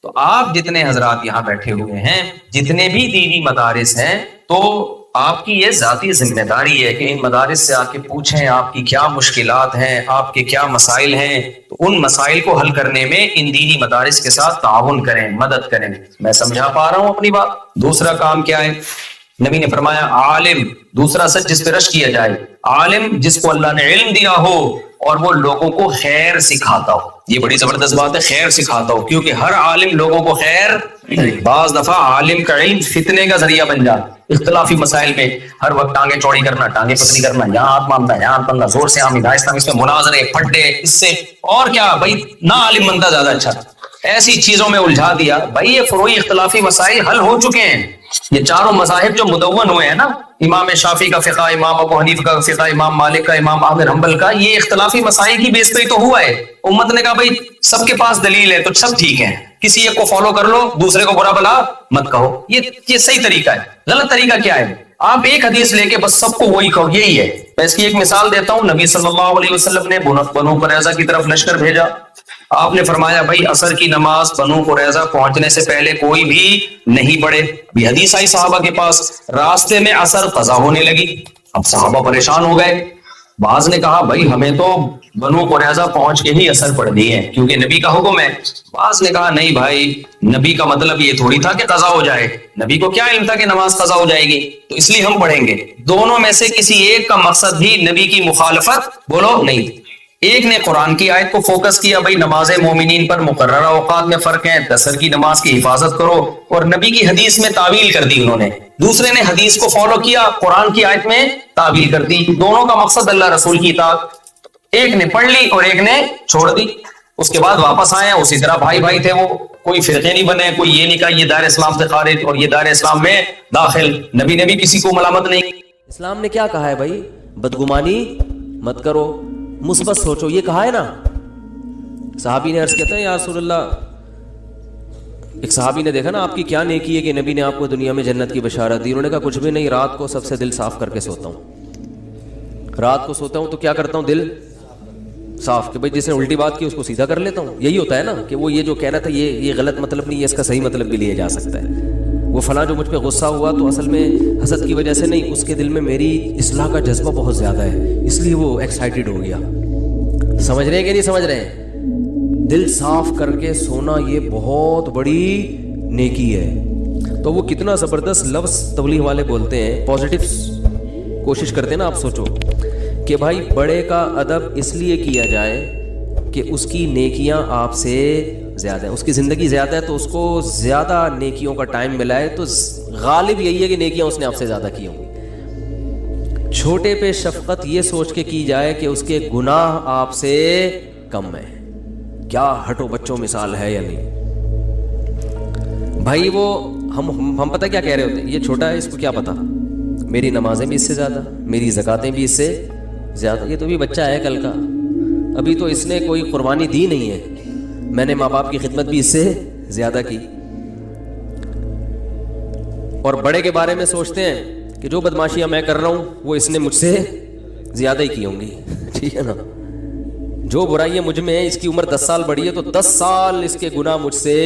تو آپ جتنے حضرات یہاں بیٹھے ہوئے ہیں، جتنے بھی دینی مدارس ہیں، تو آپ کی یہ ذاتی ذمہ داری ہے کہ ان مدارس سے آ کے پوچھیں آپ کی کیا مشکلات ہیں، آپ کے کیا مسائل ہیں، تو ان مسائل کو حل کرنے میں ان دینی مدارس کے ساتھ تعاون کریں، مدد کریں۔ میں سمجھا پا رہا ہوں اپنی بات؟ دوسرا کام کیا ہے؟ نبی نے فرمایا عالم، دوسرا سچ جس پہ رش کیا جائے، عالم جس کو اللہ نے علم دیا ہو اور وہ لوگوں کو خیر سکھاتا ہو۔ یہ بڑی زبردست بات ہے، خیر سکھاتا ہو، کیونکہ ہر عالم لوگوں کو خیر، بعض دفعہ عالم کا علم فتنے کا ذریعہ بن جاتا، اختلافی مسائل میں ہر وقت ٹانگیں چوڑی کرنا، ٹانگیں پتلی کرنا، یہاں ہاتھ ماننا، یہاں ہاتھ ماننا، زور سے آمین آہستہ، اس میں مناظرے پھڈے، اس سے اور کیا بھائی نہ عالم بندہ زیادہ اچھا، ایسی چیزوں میں الجھا دیا۔ بھائی یہ فروعی اختلافی مسائل حل ہو چکے ہیں، یہ چاروں مذاہب جو مدون ہوئے ہیں نا، امام شافعی کا فقہ، امام ابو حنیفہ کا فقہ، امام مالک کا، امام احمد حنبل کا، یہ اختلافی مسائل کی بیس پہ تو ہوا ہے۔ امت نے کہا بھائی سب کے پاس دلیل ہے تو سب ٹھیک ہے، کسی ایک کو فالو کر لو، دوسرے کو برا بلا مت کہو۔ یہ صحیح طریقہ ہے۔ غلط طریقہ کیا ہے؟ آپ ایک حدیث لے کے بس سب کو وہی کہو، یہی ہے۔ میں اس کی ایک مثال دیتا ہوں۔ نبی صلی اللہ علیہ وسلم نے بنو قریظہ کی طرف لشکر بھیجا، آپ نے فرمایا بھائی عصر کی نماز بنو قریظہ پہنچنے سے پہلے کوئی بھی نہیں پڑھے۔ بھی حدیث آئی صحابہ کے پاس، راستے میں عصر قضا ہونے لگی، اب صحابہ پریشان ہو گئے۔ بعض نے کہا بھائی ہمیں تو بنو قریظہ پہنچ کے ہی عصر پڑھنی ہے کیونکہ نبی کا حکم ہے۔ بعض نے کہا نہیں بھائی، نبی کا مطلب یہ تھوڑی تھا کہ قضا ہو جائے، نبی کو کیا علم تھا کہ نماز قضا ہو جائے گی، تو اس لیے ہم پڑھیں گے۔ دونوں میں سے کسی ایک کا مقصد بھی نبی کی مخالفت بولو نہیں۔ ایک نے قرآن کی آیت کو فوکس کیا، بھائی نماز مومنین پر مقررہ اوقات میں فرق ہے، عصر کی نماز کی حفاظت کرو، اور نبی کی حدیث میں تعویل کر دی انہوں نے۔ دوسرے نے حدیث کو فالو کیا، قرآن کی آیت میں تعویل کر دی۔ دونوں کا مقصد اللہ رسول کی اطاعت، ایک نے پڑھ لی اور ایک نے چھوڑ دی۔ اس کے بعد واپس آئے، اسی طرح بھائی بھائی تھے، وہ کوئی فرقے نہیں بنے، کوئی یہ نہیں کہا یہ دائر اسلام سے خارج اور یہ دائر اسلام میں داخل۔ نبی نے بھی کسی کو ملامت نہیں۔ اسلام نے کیا کہا ہے بھائی؟ بدگمانی مت کرو، مثبت سوچو، یہ کہا ہے نا۔ صحابی نے عرض کیا تھا یا رسول اللہ، ایک صحابی نے دیکھا نا آپ کی کیا نیکی ہے کہ نبی نے آپ کو دنیا میں جنت کی بشارت دی۔ انہوں نے کہا کچھ بھی نہیں، رات کو سب سے دل صاف کر کے سوتا ہوں، رات کو سوتا ہوں تو کیا کرتا ہوں، دل صاف، کہ بھائی جس نے الٹی بات کی اس کو سیدھا کر لیتا ہوں۔ یہی ہوتا ہے نا کہ وہ یہ جو کہنا تھا یہ غلط مطلب نہیں ہے، اس کا صحیح مطلب بھی لیا جا سکتا ہے۔ وہ فلاں جو مجھ پہ غصہ ہوا تو اصل میں حسد کی وجہ سے نہیں، اس کے دل میں میری اصلاح کا جذبہ بہت زیادہ ہے، اس لیے وہ ایکسائٹیڈ ہو گیا۔ سمجھ رہے ہیں کہ نہیں سمجھ رہے ہیں؟ دل صاف کر کے سونا یہ بہت بڑی نیکی ہے۔ تو وہ کتنا زبردست لفظ تبلیغ والے بولتے ہیں، پازیٹیو کوشش کرتے ہیں نا۔ آپ سوچو کہ بھائی بڑے کا ادب اس لیے کیا جائے کہ اس کی نیکیاں آپ سے زیادہ ہیں، اس کی زندگی زیادہ ہے تو اس کو زیادہ نیکیوں کا ٹائم ملا ہے، تو غالب یہی ہے کہ نیکیاں اس نے آپ سے زیادہ کی ہوں گی۔ چھوٹے پہ شفقت یہ سوچ کے کی جائے کہ اس کے گناہ آپ سے کم ہیں۔ کیا ہٹو بچوں مثال ہے یا نہیں بھائی؟ وہ ہم پتہ کیا کہہ رہے ہوتے ہیں، یہ چھوٹا ہے اس کو کیا پتا، میری نمازیں بھی اس سے زیادہ، میری زکاتیں بھی اس سے زیادہ، یہ تو بھی بچہ ہے کل کا، ابھی تو اس نے کوئی قربانی دی نہیں ہے، میں نے ماں باپ کی خدمت بھی اس سے زیادہ کی۔ اور بڑے کے بارے میں سوچتے ہیں کہ جو بدماشیاں میں کر رہا ہوں وہ اس نے مجھ سے زیادہ ہی کی ہوں گی، ٹھیک ہے نا، جو برائیاں مجھ میں ہیں، اس کی عمر 10 سال بڑی ہے تو 10 سال اس کے گناہ مجھ سے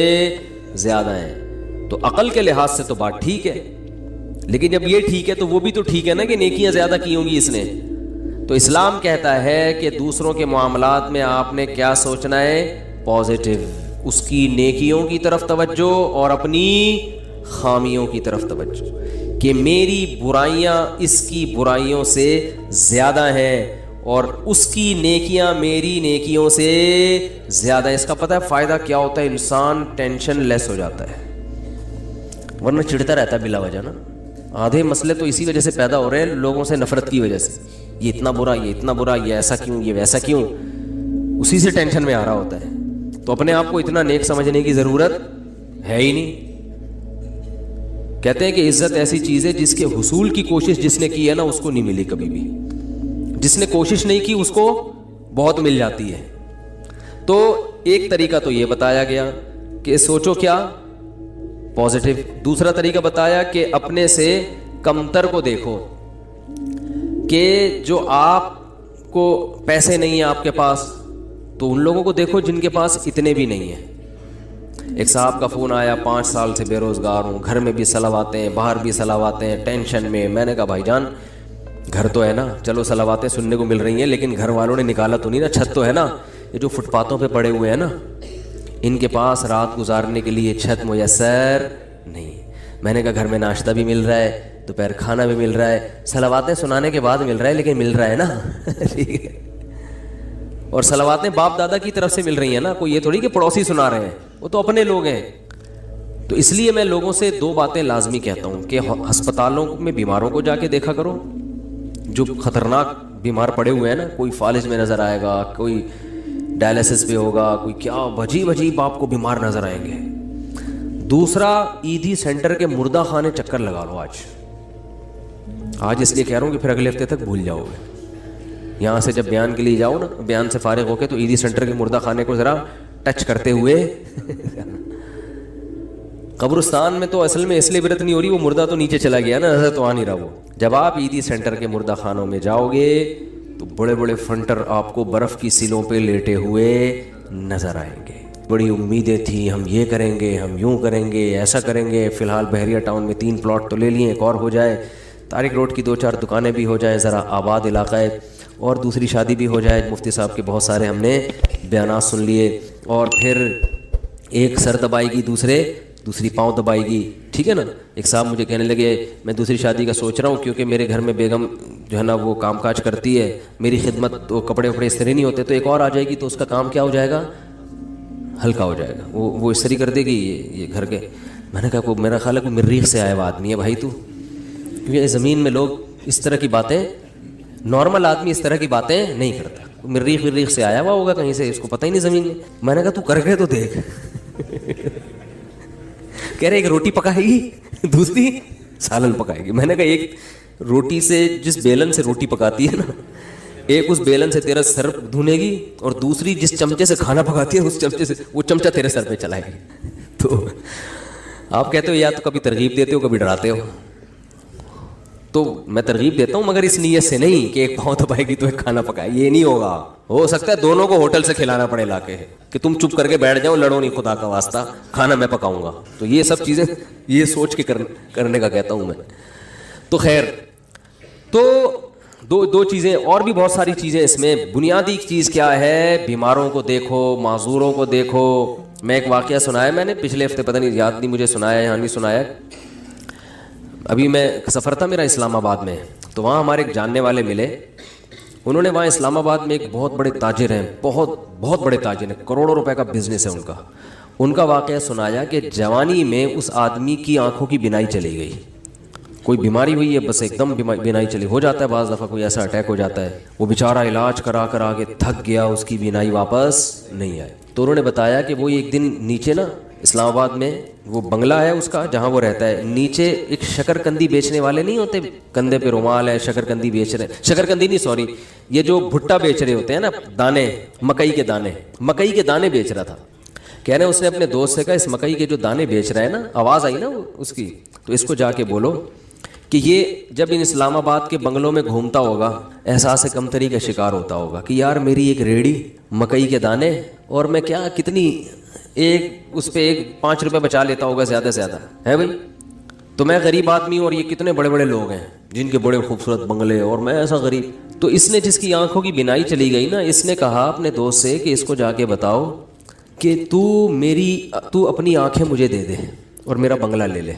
زیادہ ہیں۔ تو عقل کے لحاظ سے تو بات ٹھیک ہے، لیکن جب یہ ٹھیک ہے تو وہ بھی تو ٹھیک ہے نا کہ نیکیاں زیادہ کی ہوں گی اس نے۔ تو اسلام کہتا ہے کہ دوسروں کے معاملات میں آپ نے کیا سوچنا ہے، پازیٹیو، اس کی نیکیوں کی طرف توجہ اور اپنی خامیوں کی طرف توجہ، کہ میری برائیاں اس کی برائیوں سے زیادہ ہیں اور اس کی نیکیاں میری نیکیوں سے زیادہ ہیں۔ اس کا پتہ ہے فائدہ کیا ہوتا ہے؟ انسان ٹینشن لیس ہو جاتا ہے، ورنہ چڑھتا رہتا ہے بلا وجہ نا۔ آدھے مسئلے تو اسی وجہ سے پیدا ہو رہے ہیں، لوگوں سے نفرت کی وجہ سے، یہ اتنا برا، یہ اتنا برا، یہ ایسا کیوں، یہ ویسا کیوں، اسی سے ٹینشن میں آ رہا ہوتا ہے۔ تو اپنے آپ کو اتنا نیک سمجھنے کی ضرورت ہے ہی نہیں۔ کہتے ہیں کہ عزت ایسی چیز ہے جس کے حصول کی کوشش جس نے کی ہے نا اس کو نہیں ملی کبھی بھی، جس نے کوشش نہیں کی اس کو بہت مل جاتی ہے۔ تو ایک طریقہ تو یہ بتایا گیا کہ سوچو کیا، پازیٹیو۔ دوسرا طریقہ بتایا کہ اپنے سے کمتر کو دیکھو، کہ جو آپ کو پیسے نہیں ہیں آپ کے پاس تو ان لوگوں کو دیکھو جن کے پاس اتنے بھی نہیں ہیں۔ ایک صاحب کا فون آیا 5 سال سے بے روزگار ہوں, گھر میں بھی صلواتیں ہیں, باہر بھی صلواتیں ہیں, ٹینشن میں. میں نے کہا بھائی جان گھر تو ہے نا, چلو صلواتیں سننے کو مل رہی ہیں, لیکن گھر والوں نے نکالا تو نہیں نا, چھت تو ہے نا. یہ جو فٹ پاتھوں پہ پڑے ہوئے ہیں نا, ان کے پاس رات گزارنے کے لیے چھت میسر نہیں. میں نے کہا گھر میں ناشتہ بھی مل رہا ہے, دوپہر کھانا بھی مل رہا ہے, صلواتیں سنانے کے بعد مل رہا ہے, لیکن مل رہا ہے نا. ٹھیک ہے, اور صلواتیں باپ دادا کی طرف سے مل رہی ہیں نا, کوئی یہ تھوڑی کہ پڑوسی سنا رہے ہیں, وہ تو اپنے لوگ ہیں. تو اس لیے میں لوگوں سے 2 باتیں لازمی کہتا ہوں کہ ہسپتالوں میں بیماروں کو جا کے دیکھا کرو, جو خطرناک بیمار پڑے ہوئے ہیں نا, کوئی فالج میں نظر آئے گا, کوئی ڈائلسس پہ ہوگا, کوئی کیا عجیب عجیب آپ کو بیمار نظر آئیں گے. دوسرا, عیدی سینٹر کے مردہ خانے چکر لگا لو آج اس لیے کہہ رہا ہوں کہ پھر اگلے ہفتے تک بھول جاؤ گے. یہاں سے جب بیان کے لیے جاؤ نا, بیان سے فارغ ہو کے تو عیدی سینٹر کے مردہ خانے کو ذرا ٹچ کرتے ہوئے. قبرستان میں تو اصل میں اس لیے عبرت نہیں ہو رہی, وہ مردہ تو نیچے چلا گیا نا, نظر تو آ نہیں رہا وہ. جب آپ عیدی سینٹر کے مردہ خانوں میں جاؤ گے تو بڑے بڑے فنٹر آپ کو برف کی سیلوں پہ لیٹے ہوئے نظر آئیں گے. بڑی امیدیں تھیں, ہم یہ کریں گے, ہم یوں کریں گے, ایسا کریں گے. فی الحال بحریہ ٹاؤن میں 3 پلاٹ تو لے لیے, ایک اور ہو جائے, طارق روڈ کی 2-4 دکانیں بھی ہو جائیں, ذرا آباد علاقہ ہے, اور دوسری شادی بھی ہو جائے. مفتی صاحب کے بہت سارے ہم نے بیانات سن لیے, اور پھر ایک سر دبائے گی, دوسری پاؤں دبائے گی. ٹھیک ہے نا. ایک صاحب مجھے کہنے لگے میں دوسری شادی کا سوچ رہا ہوں کیونکہ میرے گھر میں بیگم جو ہے نا وہ کام کاج کرتی ہے, میری خدمت, تو کپڑے وپڑے استری نہیں ہوتے, تو ایک اور آ جائے گی تو اس کا کام کیا ہو جائے گا, ہلکا ہو جائے گا, وہ استری کر دے گی یہ گھر کے. میں نے کہا میرا خیال ہے کوئی مریخ سے آیا ہوا آدمی ہے بھائی تو, کیونکہ زمین میں لوگ اس طرح کی باتیں, نارمل آدمی اس طرح کی باتیں نہیں کرتا. مریخ سے آیا ہوا ہوگا کہیں سے, اس کو پتہ ہی نہیں زمین میں. میں نے کہا تو کر کے تو دیکھ. کہہ رہے ایک روٹی پکائے گی, دوسری سالن پکائے گی. میں نے کہا ایک روٹی سے, جس بیلن سے روٹی پکاتی ہے نا, ایک اس بیلن سے تیرا سر دھونے گی, اور دوسری جس چمچے سے کھانا پکاتی ہے اس چمچے سے وہ چمچہ تیرے سر پہ چلائے گی. تو آپ کہتے ہو یا تو کبھی ترغیب دیتے ہو کبھی ڈراتے ہو. تو میں ترغیب دیتا ہوں مگر اس نیت سے نہیں کہ ایک پاؤں دبائے گی تو ایک کھانا پکائے, یہ نہیں ہوگا. ہو سکتا ہے دونوں کو ہوٹل سے کھلانا پڑے لا کے, کہ تم چپ کر کے بیٹھ جاؤ, لڑو نہیں, خدا کا واسطہ کھانا میں پکاؤں گا. تو یہ سب چیزیں یہ سوچ کے کرنے کا کہتا ہوں میں. تو خیر, تو دو چیزیں, اور بھی بہت ساری چیزیں اس میں. بنیادی چیز کیا ہے, بیماروں کو دیکھو, معذوروں کو دیکھو. میں ایک واقعہ سنایا میں نے پچھلے ہفتے, پتہ نہیں یاد نہیں مجھے سنایا یا نہیں سنایا. ابھی میں سفر تھا میرا اسلام آباد میں, تو وہاں ہمارے ایک جاننے والے ملے. انہوں نے وہاں اسلام آباد میں ایک بہت بڑے تاجر ہیں, بہت بڑے تاجر ہیں, کروڑوں روپے کا بزنس ہے ان کا. ان کا واقعہ سنایا کہ جوانی میں اس آدمی کی آنکھوں کی بینائی چلی گئی. کوئی بیماری ہوئی ہے, بس ایک دم بینائی چلی, ہو جاتا ہے بعض دفعہ کوئی ایسا اٹیک ہو جاتا ہے. وہ بیچارہ علاج کرا کے تھک گیا, اس کی بینائی واپس نہیں آئی. تو انہوں نے بتایا کہ وہ ایک دن نیچے نا اسلام آباد میں وہ بنگلہ ہے اس کا جہاں وہ رہتا ہے, نیچے ایک شکر کندی بیچنے والے نہیں ہوتے, کندھے پہ رومال ہے, شکر کندی بیچ رہے, شکر کندی نہیں سوری, یہ جو بھٹا بیچ رہے ہوتے ہیں نا, دانے, مکئی کے دانے بیچ رہا تھا. کہہ رہے ہیں اس نے اپنے دوست سے کہا اس مکئی کے جو دانے بیچ رہا ہے نا, آواز آئی نا اس کی, تو اس کو جا کے بولو کہ یہ جب ان اسلام آباد کے بنگلوں میں گھومتا ہوگا احساس کمتری کا شکار ہوتا ہوگا کہ یار میری ایک ریڑھی, مکئی کے دانے, اور میں کیا کتنی ایک اس پہ 5 روپے بچا لیتا ہوگا زیادہ سے زیادہ ہے بھائی. تو میں غریب آدمی ہوں اور یہ کتنے بڑے بڑے لوگ ہیں جن کے بڑے خوبصورت بنگلے, اور میں ایسا غریب. تو اس نے, جس کی آنکھوں کی بینائی چلی گئی نا, اس نے کہا اپنے دوست سے کہ اس کو جا کے بتاؤ کہ تو اپنی آنکھیں مجھے دے دے اور میرا بنگلہ لے لے,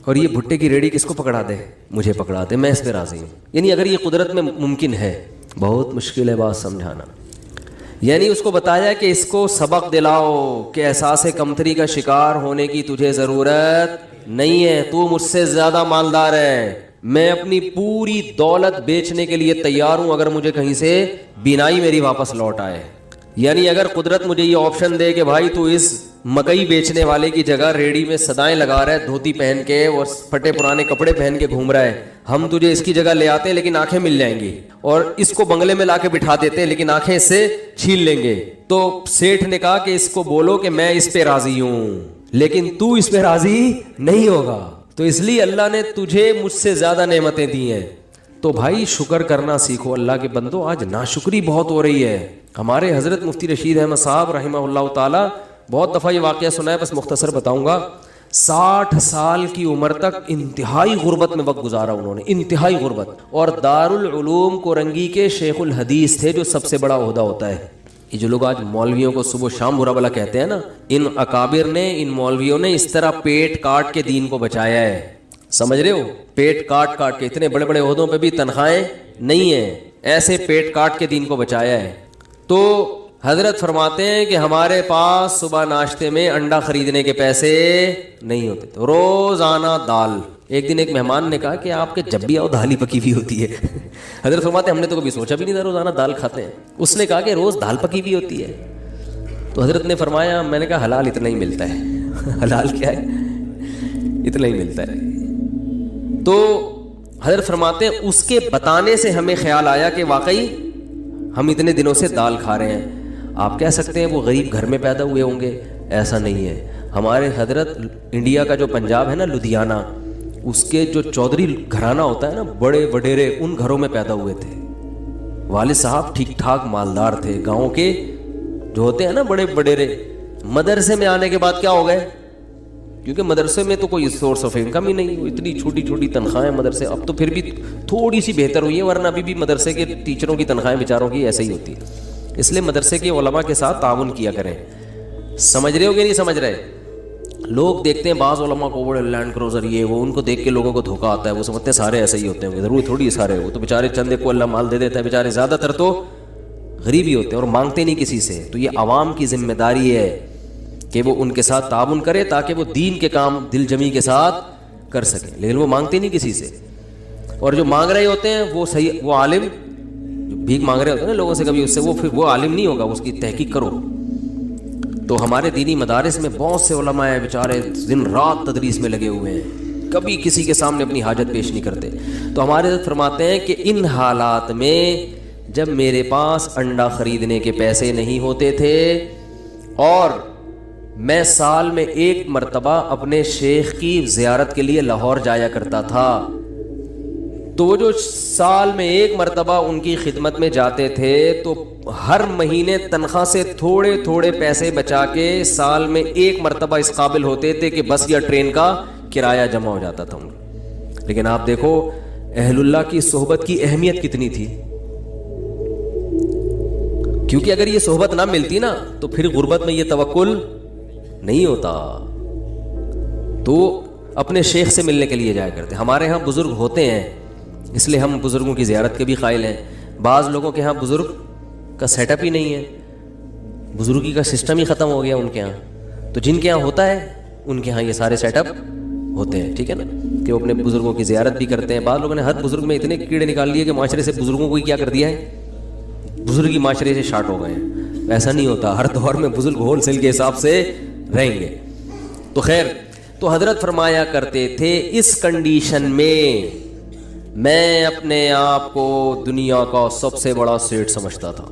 اور یہ بھٹے کی ریڑھی کس کو پکڑا دے, مجھے پکڑا دے, میں اس پہ راضی ہوں. یعنی اگر یہ قدرت میں ممکن ہے, بہت مشکل ہے بات سمجھانا. یعنی اس کو بتایا کہ اس کو سبق دلاؤ کہ احساس کمتری کا شکار ہونے کی تجھے ضرورت نہیں ہے, تو مجھ سے زیادہ مالدار ہے, میں اپنی پوری دولت بیچنے کے لیے تیار ہوں اگر مجھے کہیں سے بینائی میری واپس لوٹ آئے. یعنی اگر قدرت مجھے یہ آپشن دے کہ بھائی تو اس مکئی بیچنے والے کی جگہ ریڑھی میں صدائیں لگا رہا ہے, دھوتی پہن کے اور پھٹے پرانے کپڑے پہن کے گھوم رہا ہے, ہم تجھے اس کی جگہ لے آتے لیکن آنکھیں مل جائیں گی, اور اس کو بنگلے میں لا کے بٹھا دیتے لیکن آنکھیں اس سے چھین لیں گے. تو سیٹھ نے کہا کہ اس کو بولو کہ میں اس پہ راضی ہوں لیکن تو اس پہ راضی نہیں ہوگا, تو اس لیے اللہ نے تجھے مجھ سے زیادہ نعمتیں دی ہیں. تو بھائی شکر کرنا سیکھو اللہ کے بندو. آج ناشکری بہت ہو رہی ہے. ہمارے حضرت مفتی رشید احمد صاحب رحمہ اللہ تعالی بہت دفعہ یہ واقعہ سنا ہے, بس مختصر بتاؤں گا. 60 سال کی عمر تک انتہائی غربت میں وقت گزارا انہوں نے, انتہائی غربت. اور دارالعلوم کورنگی کے شیخ الحدیث تھے, جو سب سے بڑا عہدہ ہوتا ہے. یہ جو لوگ آج مولویوں کو صبح شام برا بلا کہتے ہیں نا, ان اکابر نے, ان مولویوں نے اس طرح پیٹ کاٹ کے دین کو بچایا ہے. سمجھ رہے ہو, پیٹ کاٹ کاٹ کے, اتنے بڑے بڑے عہدوں پہ بھی تنخواہیں نہیں ہیں, ایسے پیٹ کاٹ کے دین کو بچایا ہے. تو حضرت فرماتے ہیں کہ ہمارے پاس صبح ناشتے میں انڈا خریدنے کے پیسے نہیں ہوتے تھے, روزانہ دال. ایک دن ایک مہمان نے کہا کہ آپ کے جب بھی آؤ دال ہی پکی ہوئی ہوتی ہے. حضرت فرماتے ہیں ہم نے تو کبھی سوچا بھی نہیں تھا روزانہ دال کھاتے ہیں. اس نے کہا کہ روز دال پکی ہوئی ہوتی ہے. تو حضرت نے فرمایا, میں نے کہا حلال اتنا ہی ملتا ہے. حلال کیا ہے, اتنا ہی ملتا ہے. تو حضرت فرماتے ہیں اس کے بتانے سے ہمیں خیال آیا کہ واقعی ہم اتنے دنوں سے دال کھا رہے ہیں. آپ کہہ سکتے ہیں وہ غریب گھر میں پیدا ہوئے ہوں گے, ایسا نہیں ہے. ہمارے حضرت انڈیا کا جو پنجاب ہے نا, لدھیانہ, اس کے جو چودھری گھرانہ ہوتا ہے نا, بڑے وڈیرے, ان گھروں میں پیدا ہوئے تھے. والد صاحب ٹھیک ٹھاک مالدار تھے. گاؤں کے جو ہوتے ہیں نا بڑے وڈیرے, مدرسے میں آنے کے بعد کیا ہو گئے, کیونکہ مدرسے میں تو کوئی سورس آف انکم ہی نہیں, اتنی چھوٹی چھوٹی تنخواہیں مدرسے. اب تو پھر بھی تھوڑی سی بہتر ہوئی ہے, ورنہ ابھی بھی مدرسے کے ٹیچروں کی تنخواہیں بیچاروں کی ایسے ہی ہوتی ہے. اس لیے مدرسے کے علماء کے ساتھ تعاون کیا کریں. سمجھ رہے ہو کہ نہیں سمجھ رہے؟ لوگ دیکھتے ہیں بعض علماء کو بڑے لینڈ کروزر یہ وہ, ان کو دیکھ کے لوگوں کو دھوکہ آتا ہے. وہ سمجھتے ہیں سارے ایسے ہی ہوتے ہیں, ضرور تھوڑی سارے, وہ تو بیچارے چندے کو اللہ مال دے دیتا ہے بیچارے, زیادہ تر تو غریب ہی ہوتے ہیں اور مانگتے نہیں کسی سے. تو یہ عوام کی ذمہ داری ہے کہ وہ ان کے ساتھ تعاون کرے تاکہ وہ دین کے کام دل جمی کے ساتھ کر سکیں. لیکن وہ مانگتے نہیں کسی سے. اور جو مانگ رہے ہوتے ہیں وہ صحیح, وہ عالم جو بھیک مانگ رہے ہوتے ہیں نا لوگوں سے کبھی, اس سے وہ پھر وہ عالم نہیں ہوگا, اس کی تحقیق کرو. تو ہمارے دینی مدارس میں بہت سے علماء ہیں بیچارے دن رات تدریس میں لگے ہوئے ہیں, کبھی کسی کے سامنے اپنی حاجت پیش نہیں کرتے. تو ہمارے حضرت فرماتے ہیں کہ ان حالات میں جب میرے پاس انڈا خریدنے کے پیسے نہیں ہوتے تھے اور میں سال میں ایک مرتبہ اپنے شیخ کی زیارت کے لیے لاہور جایا کرتا تھا, تو وہ جو سال میں ایک مرتبہ ان کی خدمت میں جاتے تھے تو ہر مہینے تنخواہ سے تھوڑے تھوڑے پیسے بچا کے سال میں ایک مرتبہ اس قابل ہوتے تھے کہ بس یا ٹرین کا کرایہ جمع ہو جاتا تھا. لیکن آپ دیکھو اہل اللہ کی صحبت کی اہمیت کتنی تھی, کیونکہ اگر یہ صحبت نہ ملتی نا تو پھر غربت میں یہ توکل نہیں ہوتا. تو اپنے شیخ سے ملنے کے لیے جایا کرتے. ہمارے ہاں بزرگ ہوتے ہیں, اس لیے ہم بزرگوں کی زیارت کے بھی قائل ہیں. بعض لوگوں کے ہاں بزرگ کا سیٹ اپ ہی نہیں ہے, بزرگی کا سسٹم ہی ختم ہو گیا ان کے ہاں. تو جن کے ہاں ہوتا ہے ان کے ہاں یہ سارے سیٹ اپ ہوتے ہیں, ٹھیک ہے نا, کہ وہ اپنے بزرگوں کی زیارت بھی کرتے ہیں. بعض لوگوں نے ہر بزرگ میں اتنے کیڑے نکال لیے کہ معاشرے سے بزرگوں کو ہی کیا کر دیا ہے, بزرگی معاشرے سے شارٹ ہو گئے ہیں. ایسا نہیں ہوتا, ہر دور میں بزرگ ہول سیل کے حساب سے رہیں گے. تو خیر, تو حضرت فرمایا کرتے تھے اس کنڈیشن میں اپنے آپ کو دنیا کا سب سے بڑا سیٹ سمجھتا تھا.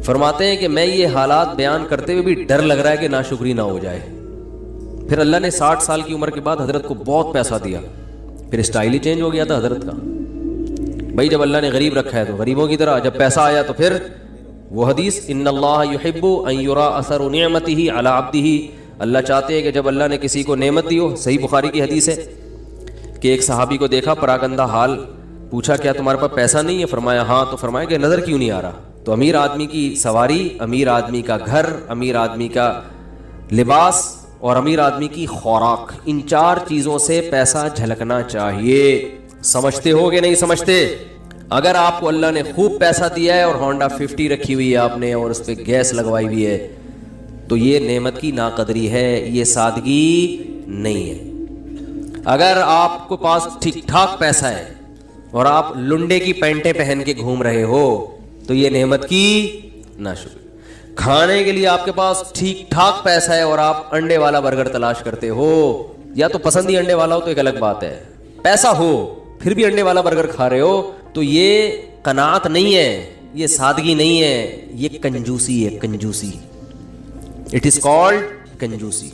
فرماتے ہیں کہ میں یہ حالات بیان کرتے ہوئے بھی ڈر لگ رہا ہے کہ ناشکری نہ ہو جائے. پھر اللہ نے 60 سال کی عمر کے بعد حضرت کو بہت پیسہ دیا, پھر اسٹائل ہی چینج ہو گیا تھا حضرت کا. بھائی جب اللہ نے غریب رکھا ہے تو غریبوں کی طرح, جب پیسہ آیا تو پھر وہ حدیث ان اللہ یحب ان یرا اثر نعمتہ علی عبدہ, اللہ چاہتے ہیں کہ جب اللہ نے کسی کو نعمت دی ہو. صحیح بخاری کی حدیث ہے کہ ایک صحابی کو دیکھا پراگندہ حال, پوچھا کیا تمہارے پاس پیسہ نہیں ہے؟ فرمایا ہاں. تو فرمایا کہ نظر کیوں نہیں آ رہا؟ تو امیر آدمی کی سواری, امیر آدمی کا گھر, امیر آدمی کا لباس اور امیر آدمی کی خوراک, ان 4 چیزوں سے پیسہ جھلکنا چاہیے. سمجھتے ہو کہ نہیں سمجھتے؟ اگر آپ کو اللہ نے خوب پیسہ دیا ہے اور ہونڈا 50 رکھی ہوئی ہے آپ نے اور اس پہ گیس لگوائی ہوئی ہے, تو یہ نعمت کی ناقدری ہے, یہ سادگی نہیں ہے. اگر آپ کو پاس ٹھیک ٹھاک پیسہ ہے اور آپ لنڈے کی پینٹیں پہن کے گھوم رہے ہو تو یہ نعمت کی ناشکری. کھانے کے لیے آپ کے پاس ٹھیک ٹھاک پیسہ ہے اور آپ انڈے والا برگر تلاش کرتے ہو, یا تو پسند ہی انڈے والا ہو تو ایک الگ بات ہے, پیسہ ہو پھر بھی انڈے والا برگر کھا رہے ہو, تو یہ قناعت نہیں ہے, یہ سادگی نہیں ہے, یہ کنجوسی ہے, کنجوسی. It is called کنجوسی.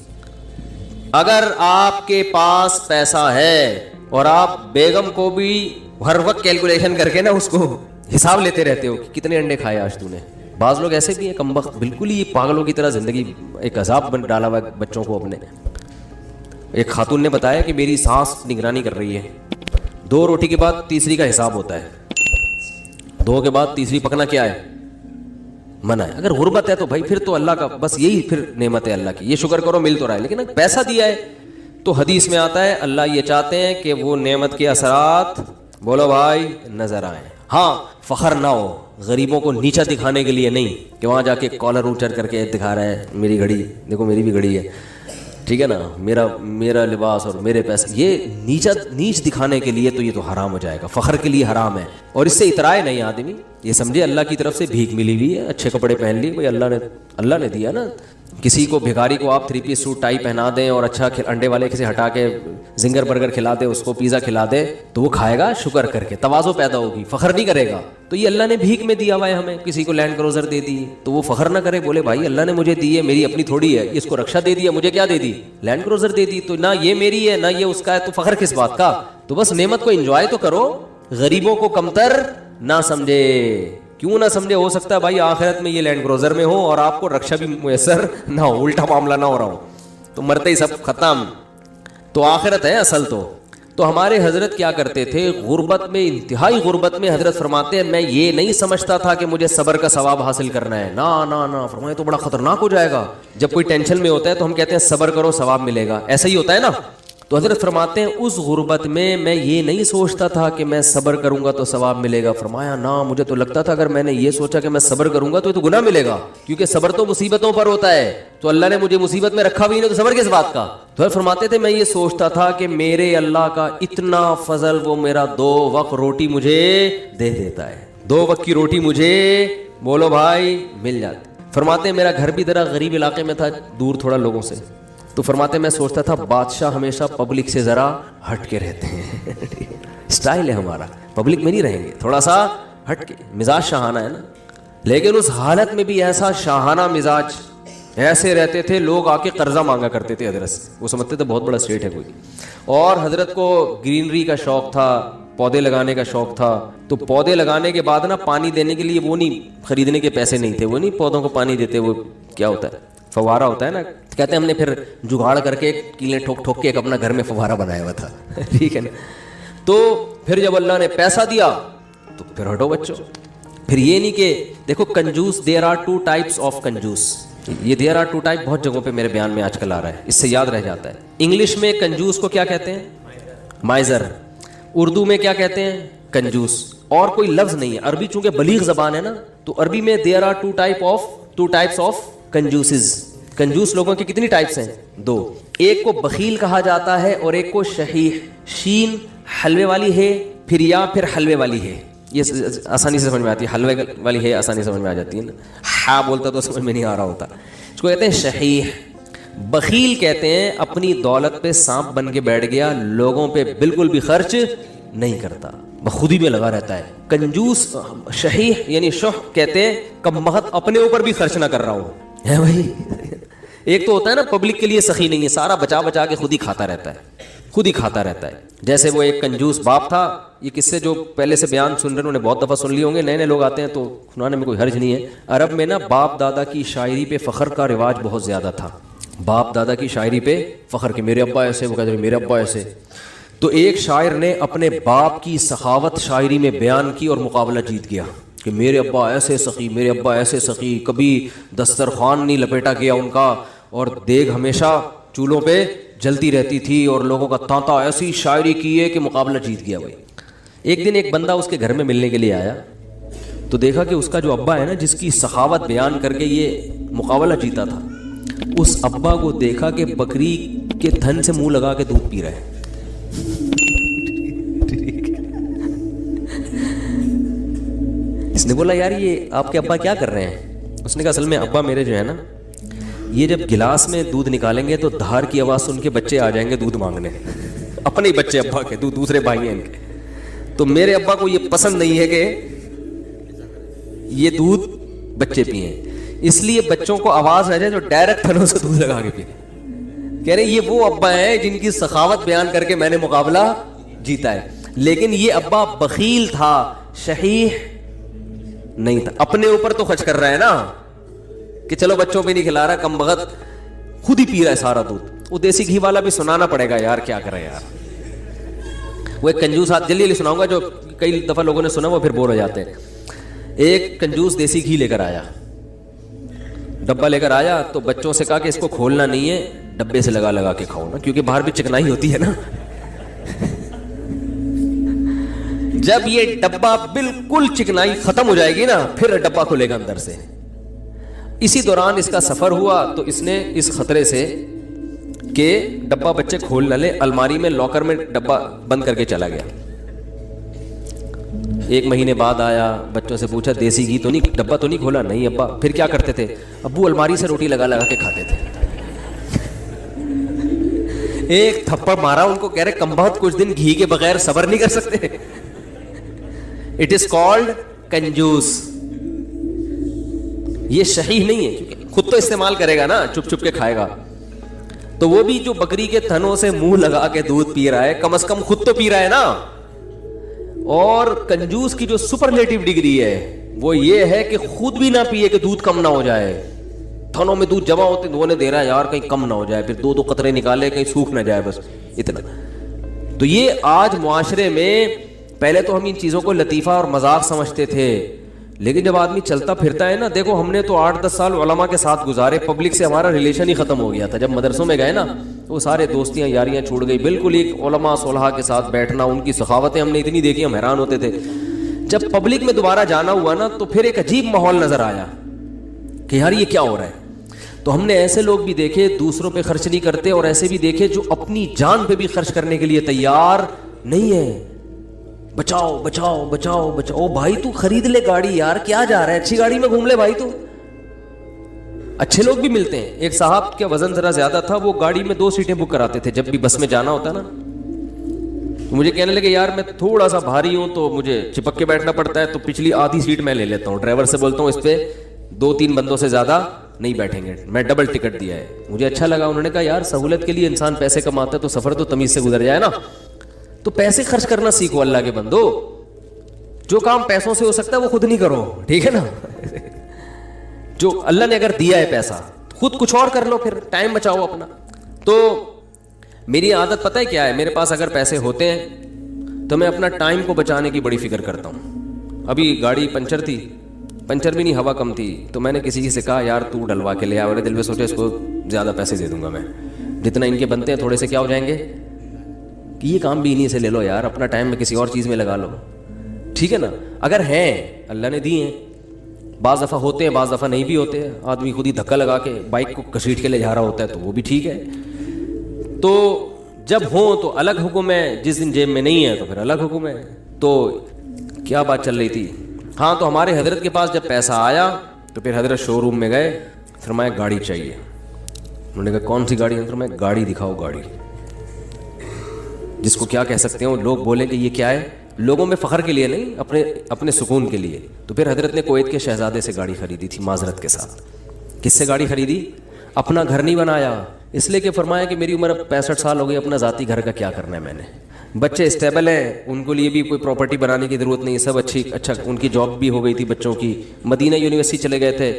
اگر آپ کے پاس پیسہ ہے اور آپ بیگم کو بھی ہر وقت کیلکولیشن کر کے نا اس کو حساب لیتے رہتے ہو کہ کتنے انڈے کھائے آج تو نے, بعض لوگ ایسے بھی ہیں کمبخت، بالکل ہی پاگلوں کی طرح زندگی ایک عذاب بن ڈالا ہوا ہے بچوں کو اپنے. ایک خاتون نے بتایا کہ میری سانس نگرانی کر رہی ہے، 2 روٹی کے بعد تیسری کا حساب ہوتا ہے، 2 کے بعد تیسری پکنا کیا ہے؟ منع ہے. اگر غربت ہے تو بھائی پھر تو اللہ کا بس یہی پھر نعمت ہے اللہ کی، یہ شکر کرو مل تو رہا ہے. لیکن اگر پیسہ دیا ہے تو حدیث میں آتا ہے اللہ یہ چاہتے ہیں کہ وہ نعمت کے اثرات بولو بھائی نظر آئیں. ہاں فخر نہ ہو، غریبوں کو نیچا دکھانے کے لیے نہیں کہ وہاں جا کے کالر اونچر کر کے دکھا رہا ہے میری گھڑی دیکھو میری بھی گھڑی ہے، ٹھیک ہے نا، میرا لباس اور میرے پیسے، یہ نیچ دکھانے کے لیے تو یہ تو حرام ہو جائے گا، فخر کے لیے حرام ہے. اور اس سے اترائے نہیں آدمی، یہ سمجھے اللہ کی طرف سے بھیک ملی ہوئی ہے، اچھے کپڑے پہن لیے بھائی اللہ نے دیا نا. کسی کو بھکاری کو آپ 3 پیس سوٹ ٹائی پہنا دیں اور اچھا انڈے والے کسی ہٹا کے زنگر برگر کھلا دے، اس کو پیزا کھلا دے تو وہ کھائے گا شکر کر کے، تواضع پیدا ہوگی، فخر نہیں کرے گا. تو یہ اللہ نے بھیک میں دیا ہوا ہے ہمیں، کسی کو لینڈ کروزر دے دی تو وہ فخر نہ کرے، بولے بھائی اللہ نے مجھے دی ہے، میری اپنی تھوڑی ہے، اس کو رکشا دے دیا، مجھے کیا دے دی؟ لینڈ کروزر دے دی، تو نہ یہ میری ہے نہ یہ اس کا ہے، تو فخر کس بات کا؟ تو بس نعمت کو انجوائے تو کرو، غریبوں کو کمتر نہ سمجھے. کیوں نہ سمجھے؟ ہو سکتا ہے بھائی آخرت میں یہ لینڈ کروزر میں ہو اور آپ کو رکشا بھی میسر نہ ہو، الٹا معاملہ نہ ہو رہا ہو، تو مرتے ہی سب ختم. تو آخرت ہے اصل. تو ہمارے حضرت کیا کرتے تھے غربت میں، انتہائی غربت میں حضرت فرماتے ہیں میں یہ نہیں سمجھتا تھا کہ مجھے صبر کا ثواب حاصل کرنا ہے، نہ فرمایا تو بڑا خطرناک ہو جائے گا. جب کوئی ٹینشن میں ہوتا ہے تو ہم کہتے ہیں صبر کرو ثواب ملے گا، ایسا ہی ہوتا ہے نا. تو حضرت فرماتے ہیں اس غربت میں یہ نہیں سوچتا تھا کہ میں صبر کروں گا تو ثواب ملے گا. فرمایا نہ، مجھے تو لگتا تھا اگر میں نے یہ سوچا کہ میں صبر کروں گا تو یہ تو گناہ ملے گا، کیونکہ صبر تو مصیبتوں پر ہوتا ہے، تو اللہ نے مجھے مصیبت میں رکھا بھی نہیں تو صبر کس بات کا. تو فرماتے تھے میں یہ سوچتا تھا کہ میرے اللہ کا اتنا فضل، وہ میرا 2 وقت روٹی مجھے دے دیتا ہے، 2 وقت کی روٹی مجھے بولو بھائی مل جاتی. فرماتے ہیں میرا گھر بھی ذرا غریب علاقے میں تھا، دور تھوڑا لوگوں سے. تو فرماتے میں سوچتا تھا بادشاہ ہمیشہ پبلک سے ذرا ہٹ کے رہتے ہیں سٹائل ہے ہمارا، پبلک میں نہیں رہیں گے، تھوڑا سا ہٹ کے، مزاج شاہانہ ہے نا. لیکن اس حالت میں بھی ایسا شاہانہ مزاج، ایسے رہتے تھے لوگ آ کے قرضہ مانگا کرتے تھے حضرت سے، وہ سمجھتے تھے بہت بڑا اسٹیٹ ہے کوئی. اور حضرت کو گرینری کا شوق تھا، پودے لگانے کا شوق تھا. تو پودے لگانے کے بعد نا پانی دینے کے لیے وہ نہیں، خریدنے کے پیسے نہیں تھے، وہ نہیں پودوں کو پانی دیتے، وہ کیا ہوتا ہے فوارہ ہوتا ہے نا، کہتے ہیں ہم نے پھر جگاڑ کر کے کیلیں ٹھوک کے ایک اپنا گھر میں فوارہ بنایا ہوا تھا ٹھیک ہے نا. تو پھر جب اللہ نے پیسہ دیا تو پھر ہٹو بچوں. پھر یہ نہیں کہ دیکھو کنجوس، دیر آر 2 ٹائپس آف کنجوس، یہ دیر آر 2 ٹائپ بہت جگہوں پہ میرے بیان میں آج کل آ رہا ہے، اس سے یاد رہ جاتا ہے. انگلش میں کنجوس کو کیا کہتے ہیں؟ مائزر. اردو میں کیا کہتے ہیں؟ کنجوس. اور کوئی لفظ نہیں ہے. عربی چونکہ بلیغ زبان ہے نا، تو عربی میں دیر آر 2 ٹائپس آف کنجوسز. کنجوس لوگوں کی کتنی ٹائپس ہیں؟ 2. ایک کو بخیل کہا جاتا ہے اور ایک کو شحیح. شین حلوے والی ہے، پھر حلوے والی ہے، یہ آسانی سے سمجھ میں آتی ہے، حلوے والی ہے آسانی سے سمجھ میں آ جاتی ہے نا، ہاں بولتا تو سمجھ میں نہیں آ رہا ہوتا. اس کو کہتے ہیں شحیح. بخیل کہتے ہیں اپنی دولت پہ سانپ بن کے بیٹھ گیا، لوگوں پہ بالکل بھی خرچ نہیں کرتا، بخودی میں لگا رہتا ہے. کنجوس شحیح یعنی شح کہتے ہیں کم بخت، اپنے اوپر بھی خرچ نہ کر رہا ہوں ہے بھائی. ایک تو ہوتا ہے نا پبلک کے لیے سخی نہیں ہے، سارا بچا کے خود ہی کھاتا رہتا ہے. جیسے وہ ایک کنجوس باپ تھا. یہ قصے جو پہلے سے بیان سن رہے ہیں انہوں نے بہت دفعہ سن لیے ہوں گے، نئے لوگ آتے ہیں تو سنانے میں کوئی حرج نہیں ہے. عرب میں نا باپ دادا کی شاعری پہ فخر کا رواج بہت زیادہ تھا. باپ دادا کی شاعری پہ فخر کہ میرے ابا ایسے، وہ کہتے ہیں میرے ابا ایسے. تو ایک شاعر نے اپنے باپ کی سخاوت شاعری میں بیان کی اور مقابلہ جیت گیا کہ میرے ابا ایسے سخی، کبھی دسترخوان نہیں لپیٹا گیا ان کا، اور دیگ ہمیشہ چولہوں پہ جلتی رہتی تھی، اور لوگوں کا تانتا ایسی شاعری کی ہے کہ مقابلہ جیت گیا. بھائی ایک دن ایک بندہ اس کے گھر میں ملنے کے لیے آیا تو دیکھا کہ اس کا جو ابا ہے نا، جس کی سخاوت بیان کر کے یہ مقابلہ جیتا تھا، اس ابا کو دیکھا کہ بکری کے تھن سے منہ لگا کے دودھ پی رہا ہے. اس نے بولا یار یہ آپ کے ابا کیا کر رہے ہیں؟ اس نے کہا اصل میں ابا میرے جو ہے نا، یہ جب گلاس میں دودھ نکالیں گے تو دھار کی آواز سن کے بچے آ جائیں گے دودھ مانگنے، اپنے ہی بچے ابا کے، دوسرے بھائی ہیں ان کے. تو میرے ابا کو یہ پسند نہیں ہے کہ یہ دودھ بچے پئیں، اس لیے بچوں کو آواز نہ جائے تو ڈائریکٹ تھنوں سے دودھ لگا کے پئیں. کہہ رہے یہ وہ ابا ہیں جن کی سخاوت بیان کر کے میں نے مقابلہ جیتا ہے. لیکن یہ ابا بخیل تھا، شحیح نہیں تھا. اپنے اوپر تو خرچ کر رہا ہے نا کہ چلو بچوں پہ نہیں کھلا رہا, کم بخت خود ہی پی رہا ہے سارا دودھ. وہ دیسی گھی والا بھی سنانا پڑے گا یار, کیا کرے یار. وہ ایک کنجوس, جلدی جلدی سناؤں گا, جو کئی دفعہ لوگوں نے سنا وہ پھر بور ہو جاتے ہیں. ایک کنجوس دیسی گھی لے کر آیا, ڈبہ لے کر آیا, تو بچوں سے کہا کہ اس کو کھولنا نہیں ہے, ڈبے سے لگا لگا کے کھاؤ نا, کیونکہ باہر بھی چکنائی ہوتی ہے نا. جب یہ ڈبہ بالکل چکنائی ختم ہو جائے گی نا, پھر ڈبہ کھلے گا اندر سے. اسی دوران اس کا سفر ہوا تو اس نے اس خطرے سے کہ ڈبہ بچے کھول نہ لے, الماری میں لاکر میں ڈبہ بند کر کے چلا گیا. 1 مہینے بعد آیا, بچوں سے پوچھا دیسی گھی تو نہیں, ڈبہ تو نہیں کھولا؟ نہیں ابا. پھر کیا کرتے تھے؟ ابو الماری سے روٹی لگا لگا کے کھاتے تھے. ایک تھپڑ مارا ان کو, کہہ رہے کم بہت کچھ دن گھی کے بغیر صبر نہیں کر سکتے. اٹ از کالڈ کنجوس. یہ صحیح نہیں ہے, کیونکہ خود تو استعمال کرے گا نا, چپ چپ کے کھائے گا. تو وہ بھی جو بکری کے تھنوں سے منہ لگا کے دودھ پی رہا ہے, کم از کم خود تو پی رہا ہے نا. اور کنجوس کی جو سپرلیٹو ڈگری ہے وہ یہ ہے کہ خود بھی نہ پیے کہ دودھ کم نہ ہو جائے. تھنوں میں دودھ جمع ہوتے وہ نے دے رہا ہے یار کہیں کم نہ ہو جائے, پھر 2 قطرے نکالے کہیں سوکھ نہ جائے, بس اتنا. تو یہ آج معاشرے میں, پہلے تو ہم ان چیزوں کو لطیفہ اور مذاق سمجھتے تھے, لیکن جب آدمی چلتا پھرتا ہے نا, دیکھو ہم نے تو 8-10 سال علماء کے ساتھ گزارے, پبلک سے ہمارا ریلیشن ہی ختم ہو گیا تھا. جب مدرسوں میں گئے نا وہ سارے دوستیاں یاریاں چھوڑ گئی, بالکل ایک علماء صلحاء کے ساتھ بیٹھنا, ان کی سخاوتیں ہم نے اتنی دیکھی ہم حیران ہوتے تھے. جب پبلک میں دوبارہ جانا ہوا نا تو پھر ایک عجیب ماحول نظر آیا کہ یار یہ کیا ہو رہا ہے. تو ہم نے ایسے لوگ بھی دیکھے دوسروں پہ خرچ نہیں کرتے, اور ایسے بھی دیکھے جو اپنی جان پہ بھی خرچ کرنے کے لیے تیار نہیں ہے. بچاؤ بچاؤ بچاؤ بچاؤ. بھائی تو خرید لے گاڑی یار, کیا جا رہا ہے, اچھی گاڑی میں گھوم لے بھائی. تو اچھے لوگ بھی ملتے ہیں. ایک صاحب کا وزن ذرا زیادہ تھا, وہ گاڑی میں 2 سیٹیں بک کراتے تھے جب بھی بس میں جانا ہوتا نا. تو مجھے کہنے لگے یار میں تھوڑا سا بھاری ہوں تو مجھے چپک کے بیٹھنا پڑتا ہے, تو پچھلی آدھی سیٹ میں لے لیتا ہوں. ڈرائیور سے بولتا ہوں اس پہ 2-3 بندوں سے زیادہ نہیں بیٹھیں گے, میں ڈبل ٹکٹ دیا ہے. مجھے اچھا لگا. انہوں نے کہا یار سہولت کے لیے انسان پیسے کماتا ہے تو سفر تو تمیز سے گزر جائے نا. تو پیسے خرچ کرنا سیکھو اللہ کے بندو. جو کام پیسوں سے ہو سکتا ہے وہ خود نہیں کرو, ٹھیک ہے نا. جو اللہ نے اگر دیا ہے پیسہ, خود کچھ اور کر لو, پھر ٹائم بچاؤ اپنا. تو میری عادت پتہ ہے کیا ہے, میرے پاس اگر پیسے ہوتے ہیں تو میں اپنا ٹائم کو بچانے کی بڑی فکر کرتا ہوں. ابھی گاڑی پنچر تھی, پنچر بھی نہیں ہوا کم تھی, تو میں نے کسی سے کہا یار تو ڈلوا کے لے آ. میرے دل میں سوچا اس کو زیادہ پیسے دے دوں گا میں, جتنا ان کے بنتے ہیں تھوڑے سے کیا ہو جائیں گے, کہ یہ کام بھی انہیں سے لے لو یار, اپنا ٹائم میں کسی اور چیز میں لگا لو, ٹھیک ہے نا. اگر ہیں اللہ نے دی ہیں, بعض دفعہ ہوتے ہیں بعض دفعہ نہیں بھی ہوتے ہیں. آدمی خود ہی دھکا لگا کے بائک کو گھسیٹ کے لے جا رہا ہوتا ہے تو وہ بھی ٹھیک ہے. تو جب ہوں تو الگ حکم ہے, جس دن جیب میں نہیں ہے تو پھر الگ حکم ہے. تو کیا بات چل رہی تھی, ہاں تو ہمارے حضرت کے پاس جب پیسہ آیا تو پھر حضرت شو روم میں گئے, فرمایا گاڑی چاہیے. انہوں نے کہا کون سی گاڑی؟ فرمایا گاڑی دکھاؤ, گاڑی جس کو کیا کہہ سکتے ہو, لوگ بولیں کہ یہ کیا ہے, لوگوں میں فخر کے لیے نہیں, اپنے سکون کے لیے. تو پھر حضرت نے کویت کے شہزادے سے گاڑی خریدی تھی معذرت کے ساتھ. کس سے گاڑی خریدی؟ اپنا گھر نہیں بنایا, اس لیے کہ فرمایا کہ میری عمر اب 65 سال ہو گئی, اپنا ذاتی گھر کا کیا کرنا ہے میں نے. بچے اسٹیبل ہیں, ان کے لیے بھی کوئی پراپرٹی بنانے کی ضرورت نہیں, سب اچھا ان کی جاب بھی ہو گئی تھی بچوں کی, مدینہ یونیورسٹی چلے گئے تھے,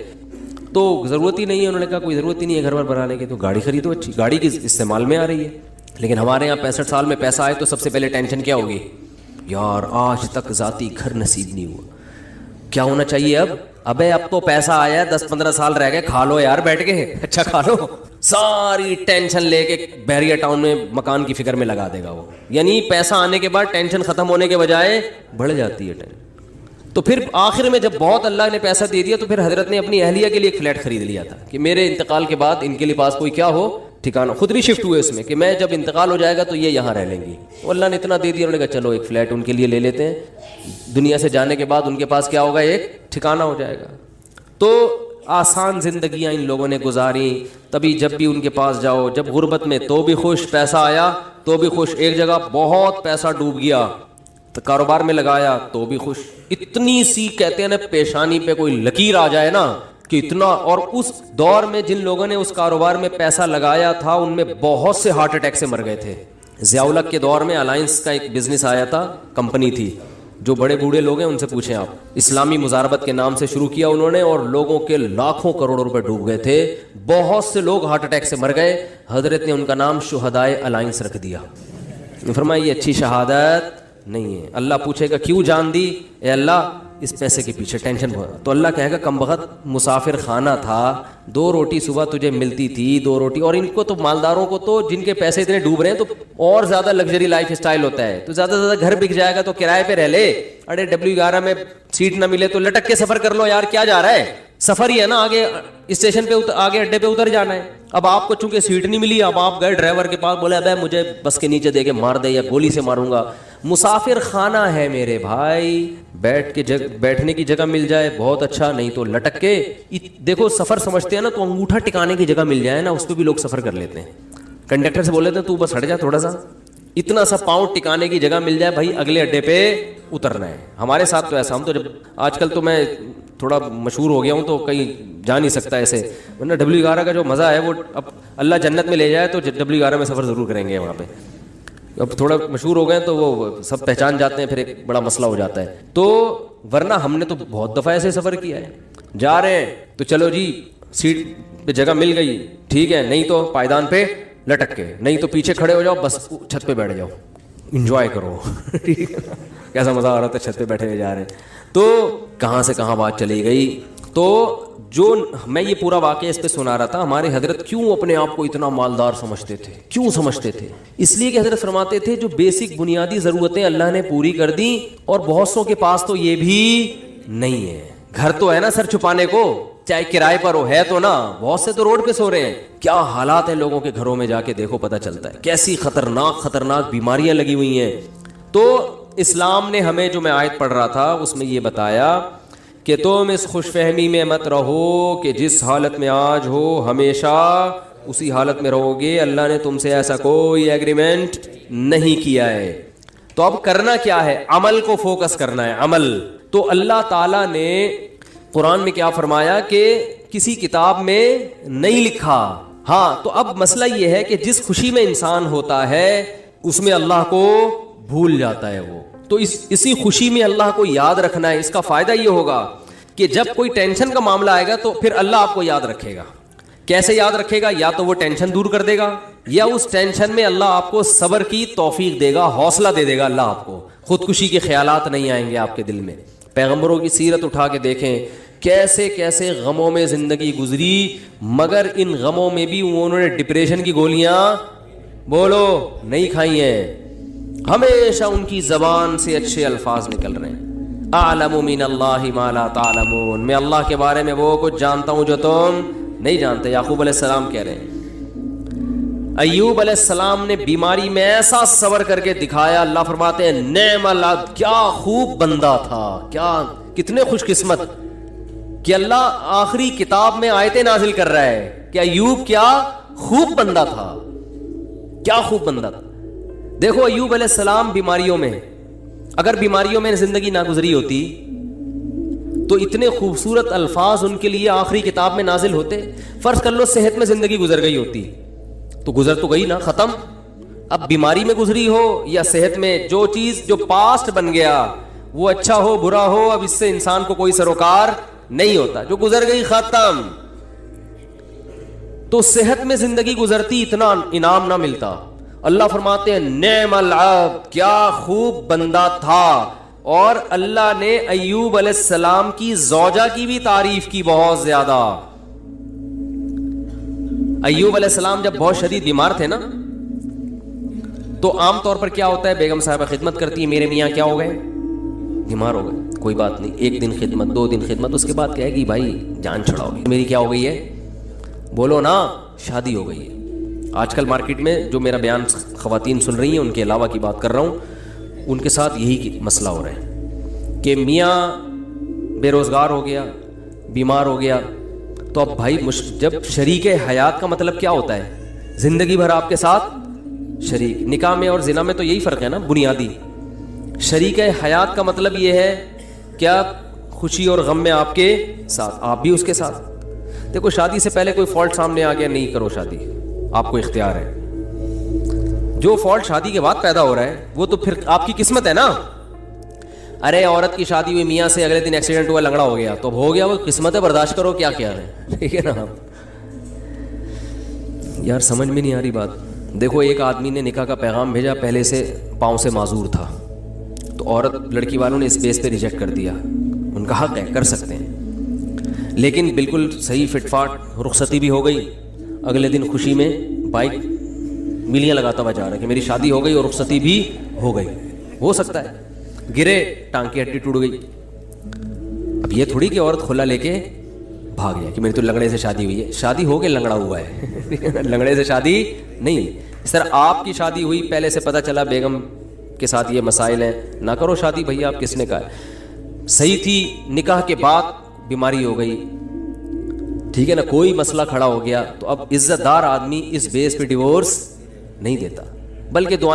تو ضرورت ہی نہیں ہے. انہوں نے کہا کوئی ضرورت ہی نہیں ہے گھر بار بنانے کی, تو گاڑی خریدو اچھی, گاڑی کی استعمال میں آ رہی ہے. لیکن ہمارے یہاں 65 سال میں پیسہ آئے تو سب سے پہلے ٹینشن کیا ہوگی, یار آج تک ذاتی گھر نصیب نہیں ہوا, کیا ہونا چاہیے اب؟ ابے اب تو پیسہ آیا, 10-15 سال رہ گئے, کھا لو یار بیٹھ کے, اچھا کھا لو. ساری ٹینشن لے کے بحریہ ٹاؤن میں مکان کی فکر میں لگا دے گا وہ. یعنی پیسہ آنے کے بعد ٹینشن ختم ہونے کے بجائے بڑھ جاتی ہے ٹینشن. تو پھر آخر میں جب بہت اللہ نے پیسہ دے دیا تو پھر حضرت نے اپنی اہلیہ کے لیے ایک فلیٹ خرید لیا تھا کہ میرے انتقال کے بعد ان کے لیے پاس کوئی کیا ہو ٹھکانہ. خود نہیں شفٹ ہوئے اس میں کہ میں جب انتقال ہو جائے گا تو یہ یہاں رہ لیں گی. تو اللہ نے اتنا دے دیا, انہوں نے کہا چلو ایک فلیٹ ان کے لیے لے لیتے ہیں, دنیا سے جانے کے بعد ان کے پاس کیا ہوگا, ایک ٹھکانہ ہو جائے گا. تو آسان زندگیاں ان لوگوں نے گزاری. تبھی جب بھی ان کے پاس جاؤ, جب غربت میں تو بھی خوش, پیسہ آیا تو بھی خوش, ایک جگہ بہت پیسہ ڈوب گیا تو کاروبار میں لگایا تو بھی خوش. اتنی سی کہتے ہیں نا پیشانی پہ کوئی لکیر آ جائے نا کہ اتنا. اور اس دور میں جن لوگوں نے اس کاروبار میں پیسہ لگایا تھا ان میں بہت سے ہارٹ اٹیک سے مر گئے تھے. ضیاء الحق کے دور میں الائنس کا ایک بزنس آیا تھا, کمپنی تھی, جو بڑے بوڑھے لوگ ہیں ان سے پوچھیں آپ. اسلامی مزاربت کے نام سے شروع کیا انہوں نے اور لوگوں کے لاکھوں کروڑوں روپے ڈوب گئے تھے. بہت سے لوگ ہارٹ اٹیک سے مر گئے. حضرت نے ان کا نام شہدائے الائنس رکھ دیا. فرمایا یہ اچھی شہادت نہیں ہے. اللہ پوچھے گا کیوں جان دی؟ اے اللہ اس پیسے کے پیچھے ٹینشن بہت. تو اللہ کہے گا کم بخت مسافر خانہ تھا, 2 روٹی صبح تجھے ملتی تھی 2 روٹی. اور ان کو تو مالداروں کو تو جن کے پیسے اتنے ڈوب رہے ہیں تو اور زیادہ لگژری لائف اسٹائل ہوتا ہے. تو زیادہ سے زیادہ گھر بک جائے گا تو کرائے پہ رہ لے. اڑے W11 میں سیٹ نہ ملے تو لٹک کے سفر کر لو یار, کیا جا رہا ہے؟ سفر ہی ہے نا, آگے اسٹیشن پہ آگے اڈے پہ اتر جانا ہے. اب آپ کو چونکہ سیٹ نہیں ملی, اب آپ گئے ڈرائیور کے پاس, بولے ابے مجھے بس کے نیچے دے کے مار دے یا گولی سے ماروں گا. مسافر خانہ ہے میرے بھائی, بیٹھنے کی جگہ مل جائے بہت اچھا, نہیں تو لٹک کے. دیکھو سفر سمجھتے ہیں نا, تو انگوٹھا ٹکانے کی جگہ مل جائے نا, اس پہ بھی لوگ سفر کر لیتے ہیں. کنڈکٹر سے بولے تھے تو بس ہٹ جا تھوڑا سا, اتنا سا پاؤں ٹکانے کی جگہ مل جائے بھائی, اگلے اڈے پہ اترنا ہے. ہمارے ساتھ تو ایسا, ہم تو جب آج کل تو میں تھوڑا مشہور ہو گیا ہوں تو کہیں جا نہیں سکتا ایسے, ورنہ W11 کا جو مزہ ہے وہ اب اللہ جنت میں لے جائے تو W11 میں سفر ضرور کریں گے وہاں پہ. اب تھوڑا مشہور ہو گئے تو وہ سب پہچان جاتے ہیں, پھر ایک بڑا مسئلہ ہو جاتا ہے. تو ورنہ ہم نے تو بہت دفعہ ایسے سفر کیا ہے. جا رہے ہیں تو چلو جی سیٹ پہ جگہ مل گئی ٹھیک ہے, نہیں تو پائیدان پہ لٹک کے, نہیں تو پیچھے کھڑے ہو جاؤ, بس چھت پہ بیٹھ جاؤ, انجوائے کرو. کیسا مزہ آ رہا تھا, چھت پہ بیٹھے ہوئے جا رہے ہیں. تو کہاں سے کہاں بات چلی گئی. تو جو میں یہ پورا واقعہ اس پہ سنا رہا تھا, ہمارے حضرت کیوں اپنے آپ کو اتنا مالدار سمجھتے تھے, کیوں سمجھتے تھے؟ اس لیے کہ حضرت فرماتے تھے جو بیسک بنیادی ضرورتیں اللہ نے پوری کر دیں, اور بہت سو کے پاس تو یہ بھی نہیں ہے. گھر تو ہے نا سر چھپانے کو, چاہے کرائے پر ہو, ہے تو نا. بہت سے تو روڈ پہ سو رہے ہیں. کیا حالات ہیں لوگوں کے گھروں میں, جا کے دیکھو پتہ چلتا ہے کیسی خطرناک بیماریاں لگی ہوئی ہیں. تو اسلام نے ہمیں, جو میں آیت پڑھ رہا تھا اس میں یہ بتایا کہ تم اس خوش فہمی میں مت رہو کہ جس حالت میں آج ہو ہمیشہ اسی حالت میں رہو گے. اللہ نے تم سے ایسا کوئی ایگریمنٹ نہیں کیا ہے. تو اب کرنا کیا ہے؟ عمل کو فوکس کرنا ہے, عمل. تو اللہ تعالیٰ نے قرآن میں کیا فرمایا کہ کسی کتاب میں نہیں لکھا. ہاں تو اب مسئلہ یہ ہے کہ جس خوشی میں انسان ہوتا ہے اس میں اللہ کو بھول جاتا ہے وہ. تو اسی خوشی میں اللہ کو یاد رکھنا ہے. اس کا فائدہ یہ ہوگا کہ جب کوئی ٹینشن کا معاملہ آئے گا تو پھر اللہ آپ کو یاد رکھے گا. کیسے یاد رکھے گا؟ یا تو وہ ٹینشن دور کر دے گا, یا اس ٹینشن میں اللہ آپ کو صبر کی توفیق دے گا, حوصلہ دے دے گا اللہ آپ کو. خودکشی کے خیالات نہیں آئیں گے آپ کے دل میں. پیغمبروں کی سیرت اٹھا کے دیکھیں, کیسے کیسے غموں میں زندگی گزری, مگر ان غموں میں بھی انہوں نے ڈپریشن کی گولیاں بولو نہیں کھائی ہیں. ہمیشہ ان کی زبان سے اچھے الفاظ نکل رہے ہیں. اعلم من اللہ ما لا تعلمون, میں اللہ کے بارے میں وہ کچھ جانتا ہوں جو تم نہیں جانتے. یعقوب علیہ السلام کہہ رہے ہیں. ایوب علیہ السلام نے بیماری میں ایسا صبر کر کے دکھایا. اللہ فرماتے ہیں نعم العبد, کیا خوب بندہ تھا, کیا کتنے خوش قسمت کہ اللہ آخری کتاب میں آیتیں نازل کر رہا ہے کہ ایوب کیا خوب بندہ تھا, کیا خوب بندہ تھا. دیکھو ایوب علیہ السلام بیماریوں میں, اگر بیماریوں میں زندگی نہ گزری ہوتی تو اتنے خوبصورت الفاظ ان کے لیے آخری کتاب میں نازل ہوتے. فرض کر لو صحت میں زندگی گزر گئی ہوتی تو گزر تو گئی نا, ختم. اب بیماری میں گزری ہو یا صحت میں, جو چیز جو پاسٹ بن گیا وہ اچھا ہو برا ہو, اب اس سے انسان کو کوئی سروکار نہیں ہوتا. جو گزر گئی ختم. تو صحت میں زندگی گزرتی اتنا انعام نہ ملتا. اللہ فرماتے ہیں نعم العبد, کیا خوب بندہ تھا. اور اللہ نے ایوب علیہ السلام کی زوجہ کی بھی تعریف کی بہت زیادہ. ایوب علیہ السلام جب بہت شدید بیمار تھے نا, تو عام طور پر کیا ہوتا ہے, بیگم صاحبہ خدمت کرتی ہے, میرے میاں کیا ہو گئے, بیمار ہو گئے, کوئی بات نہیں, 1 دن خدمت 2 دن خدمت, اس کے بعد کہے گی بھائی جان چھڑاؤ, میری کیا ہو گئی ہے, بولو نا شادی ہو گئی ہے. آج کل مارکیٹ میں جو میرا بیان خواتین سن رہی ہیں ان کے علاوہ کی بات کر رہا ہوں, ان کے ساتھ یہی مسئلہ ہو رہا ہے کہ میاں بے روزگار ہو گیا, بیمار ہو گیا, تو اب بھائی جب شریک حیات کا مطلب کیا ہوتا ہے, زندگی بھر آپ کے ساتھ شریک. نکاح میں اور زنا میں تو یہی فرق ہے نا بنیادی. شریک حیات کا مطلب یہ ہے کیا, خوشی اور غم میں آپ کے ساتھ, آپ بھی اس کے ساتھ. دیکھو شادی سے پہلے کوئی فالٹ سامنے آ گیا, نہیں کرو شادی, آپ کو اختیار ہے. جو فالٹ شادی کے بعد پیدا ہو رہا ہے وہ تو پھر آپ کی قسمت ہے نا. ارے عورت کی شادی ہوئی میاں سے, اگلے دن ایکسیڈنٹ ہوا, لنگڑا ہو گیا, تو اب ہو گیا, وہ قسمت ہے, برداشت کرو, کیا کیا ہے, ٹھیک ہے نا. یار سمجھ میں نہیں آ رہی بات. دیکھو ایک آدمی نے نکاح کا پیغام بھیجا, پہلے سے پاؤں سے معذور تھا, تو عورت لڑکی والوں نے اس بیس پہ ریجیکٹ کر دیا. ان کا حق ہے, کر سکتے ہیں, لیکن بالکل صحیح فٹ فاٹ رخصتی بھی ہو گئی. اگلے دن خوشی میں بائک میلیاں لگاتا ہوا جا رہا ہے کہ میری شادی ہو گئی اور رخصتی بھی ہو گئی. ہو سکتا ہے گرے, ٹانگ کی ہڈی ٹوٹ گئی. اب یہ تھوڑی کہ عورت کھلا لے کے بھاگ گیا کہ میری تو لنگڑے سے شادی ہوئی ہے. شادی ہو کے لنگڑا ہوا ہے, لنگڑے سے شادی نہیں. سر آپ کی شادی ہوئی, پہلے سے پتہ چلا بیگم کے ساتھ یہ مسائل ہیں, نہ کرو شادی بھیا. آپ کس نے کہا ہے؟ صحیح تھی, نکاح کے بعد بیماری ہو گئی, ٹھیک ہے نا, کوئی مسئلہ کھڑا ہو گیا, تو اب عزت دار آدمی اس بیس پہ ڈیورس نہیں دیتا, بلکہ دعائیں